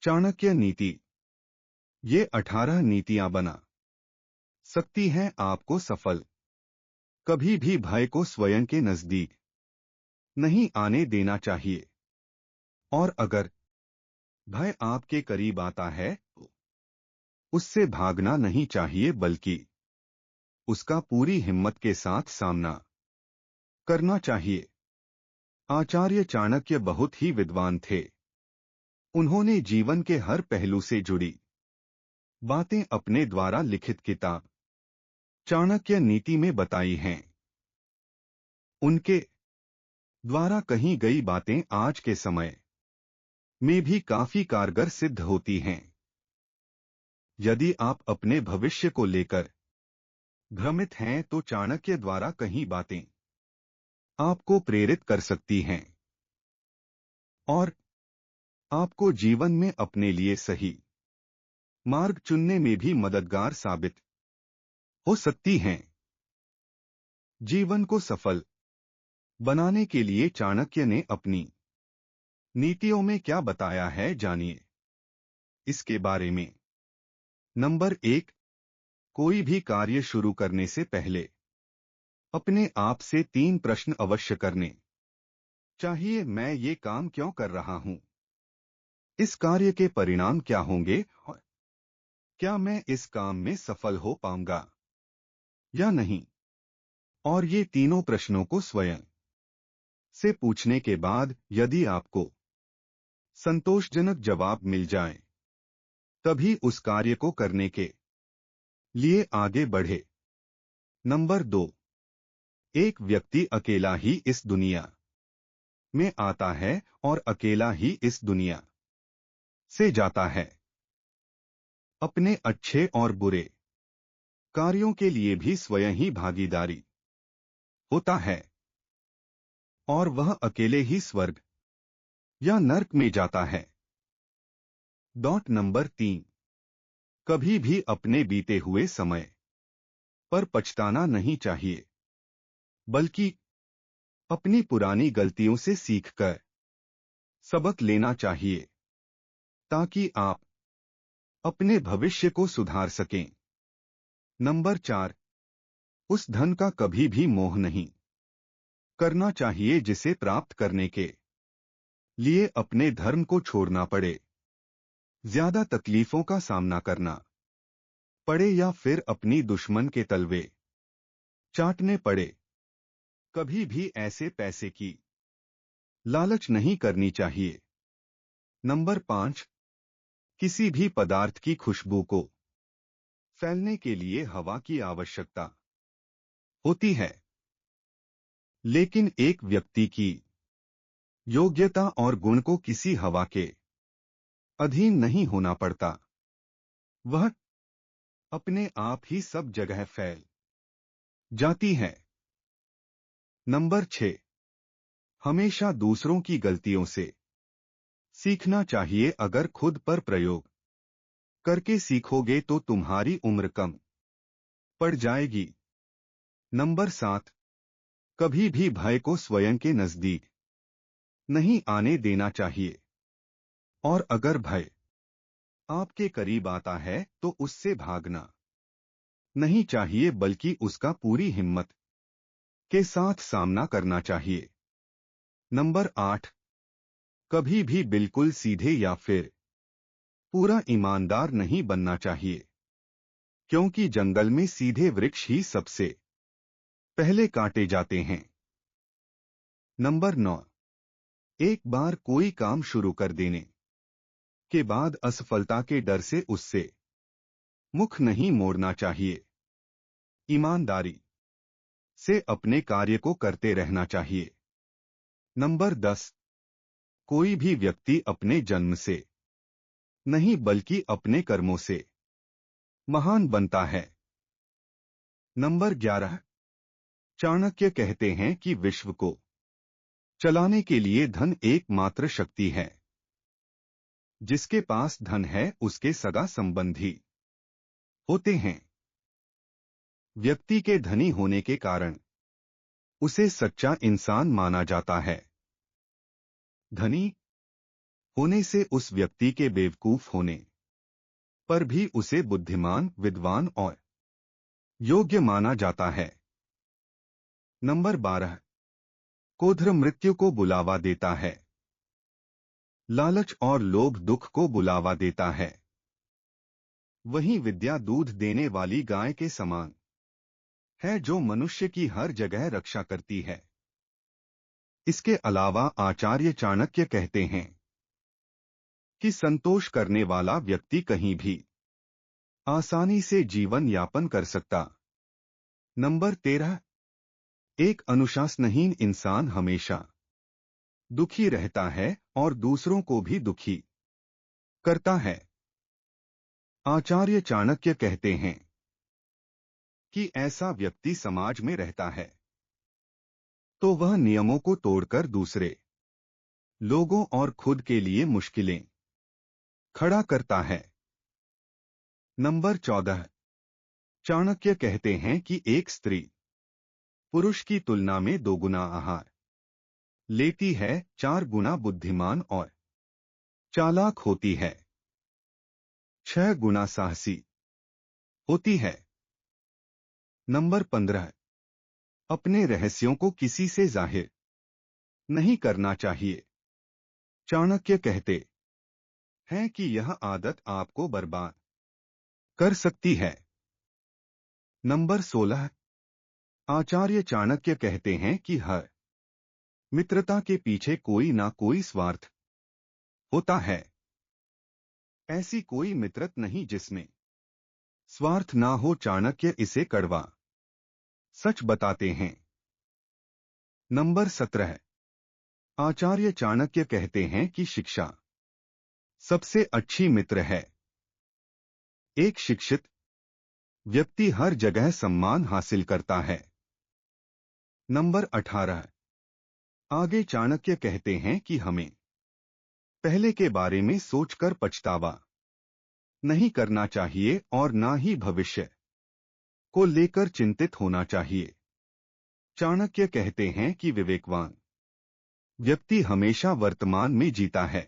चाणक्य नीति। ये 18 नीतियां बना सकती हैं आपको सफल। कभी भी भय को स्वयं के नजदीक नहीं आने देना चाहिए। और अगर भय आपके करीब आता है तो उससे भागना नहीं चाहिए, बल्कि उसका पूरी हिम्मत के साथ सामना करना चाहिए। आचार्य चाणक्य बहुत ही विद्वान थे। उन्होंने जीवन के हर पहलू से जुड़ी बातें अपने द्वारा लिखित किताब चाणक्य नीति में बताई हैं। उनके द्वारा कही गई बातें आज के समय में भी काफी कारगर सिद्ध होती हैं। यदि आप अपने भविष्य को लेकर भ्रमित हैं तो चाणक्य द्वारा कही बातें आपको प्रेरित कर सकती हैं और आपको जीवन में अपने लिए सही मार्ग चुनने में भी मददगार साबित हो सकती हैं। जीवन को सफल बनाने के लिए चाणक्य ने अपनी नीतियों में क्या बताया है, जानिए इसके बारे में। नंबर 1, कोई भी कार्य शुरू करने से पहले अपने आप से 3 प्रश्न अवश्य करने चाहिए। मैं ये काम क्यों कर रहा हूं? इस कार्य के परिणाम क्या होंगे? और क्या मैं इस काम में सफल हो पाऊंगा या नहीं? और ये तीनों प्रश्नों को स्वयं से पूछने के बाद यदि आपको संतोषजनक जवाब मिल जाए तभी उस कार्य को करने के लिए आगे बढ़े। नंबर 2, एक व्यक्ति अकेला ही इस दुनिया में आता है और अकेला ही इस दुनिया से जाता है। अपने अच्छे और बुरे कार्यों के लिए भी स्वयं ही भागीदारी होता है और वह अकेले ही स्वर्ग या नर्क में जाता है। नंबर 3, कभी भी अपने बीते हुए समय पर पछताना नहीं चाहिए, बल्कि अपनी पुरानी गलतियों से सीखकर सबक लेना चाहिए ताकि आप अपने भविष्य को सुधार सकें। नंबर 4, उस धन का कभी भी मोह नहीं करना चाहिए जिसे प्राप्त करने के लिए अपने धर्म को छोड़ना पड़े, ज्यादा तकलीफों का सामना करना पड़े या फिर अपनी दुश्मन के तलवे चाटने पड़े। कभी भी ऐसे पैसे की लालच नहीं करनी चाहिए। नंबर 5, किसी भी पदार्थ की खुशबू को फैलने के लिए हवा की आवश्यकता होती है, लेकिन एक व्यक्ति की योग्यता और गुण को किसी हवा के अधीन नहीं होना पड़ता। वह अपने आप ही सब जगह फैल जाती है। नंबर 6, हमेशा दूसरों की गलतियों से सीखना चाहिए। अगर खुद पर प्रयोग करके सीखोगे तो तुम्हारी उम्र कम पड़ जाएगी। नंबर 7, कभी भी भय को स्वयं के नजदीक नहीं आने देना चाहिए और अगर भय आपके करीब आता है तो उससे भागना नहीं चाहिए, बल्कि उसका पूरी हिम्मत के साथ सामना करना चाहिए। नंबर 8, कभी भी बिल्कुल सीधे या फिर पूरा ईमानदार नहीं बनना चाहिए, क्योंकि जंगल में सीधे वृक्ष ही सबसे पहले काटे जाते हैं। नंबर 9, एक बार कोई काम शुरू कर देने के बाद असफलता के डर से उससे मुख नहीं मोड़ना चाहिए। ईमानदारी से अपने कार्य को करते रहना चाहिए। नंबर 10, कोई भी व्यक्ति अपने जन्म से नहीं बल्कि अपने कर्मों से महान बनता है। नंबर 11, चाणक्य कहते हैं कि विश्व को चलाने के लिए धन एकमात्र शक्ति है। जिसके पास धन है उसके सगा संबंधी होते हैं। व्यक्ति के धनी होने के कारण उसे सच्चा इंसान माना जाता है। धनी होने से उस व्यक्ति के बेवकूफ होने पर भी उसे बुद्धिमान, विद्वान और योग्य माना जाता है। नंबर 12, क्रोध मृत्यु को बुलावा देता है। लालच और लोभ दुख को बुलावा देता है। वहीं विद्या दूध देने वाली गाय के समान है, जो मनुष्य की हर जगह रक्षा करती है। इसके अलावा आचार्य चाणक्य कहते हैं कि संतोष करने वाला व्यक्ति कहीं भी आसानी से जीवन यापन कर सकता। नंबर 13, एक अनुशासनहीन इंसान हमेशा दुखी रहता है और दूसरों को भी दुखी करता है। आचार्य चाणक्य कहते हैं कि ऐसा व्यक्ति समाज में रहता है तो वह नियमों को तोड़कर दूसरे लोगों और खुद के लिए मुश्किलें खड़ा करता है। नंबर 14, चाणक्य कहते हैं कि एक स्त्री पुरुष की तुलना में 2 गुना आहार लेती है, 4 गुना बुद्धिमान और चालाक होती है, 6 गुना साहसी होती है। नंबर 15, अपने रहस्यों को किसी से जाहिर नहीं करना चाहिए। चाणक्य कहते हैं कि यह आदत आपको बर्बाद कर सकती है। नंबर 16, आचार्य चाणक्य कहते हैं कि हर मित्रता के पीछे कोई ना कोई स्वार्थ होता है। ऐसी कोई मित्रत नहीं जिसमें स्वार्थ ना हो। चाणक्य इसे कड़वा सच बताते हैं। नंबर 17, आचार्य चाणक्य कहते हैं कि शिक्षा सबसे अच्छी मित्र है। एक शिक्षित व्यक्ति हर जगह सम्मान हासिल करता है। नंबर 18, आगे चाणक्य कहते हैं कि हमें पहले के बारे में सोचकर पछतावा नहीं करना चाहिए और ना ही भविष्य को लेकर चिंतित होना चाहिए। चाणक्य कहते हैं कि विवेकवान व्यक्ति हमेशा वर्तमान में जीता है।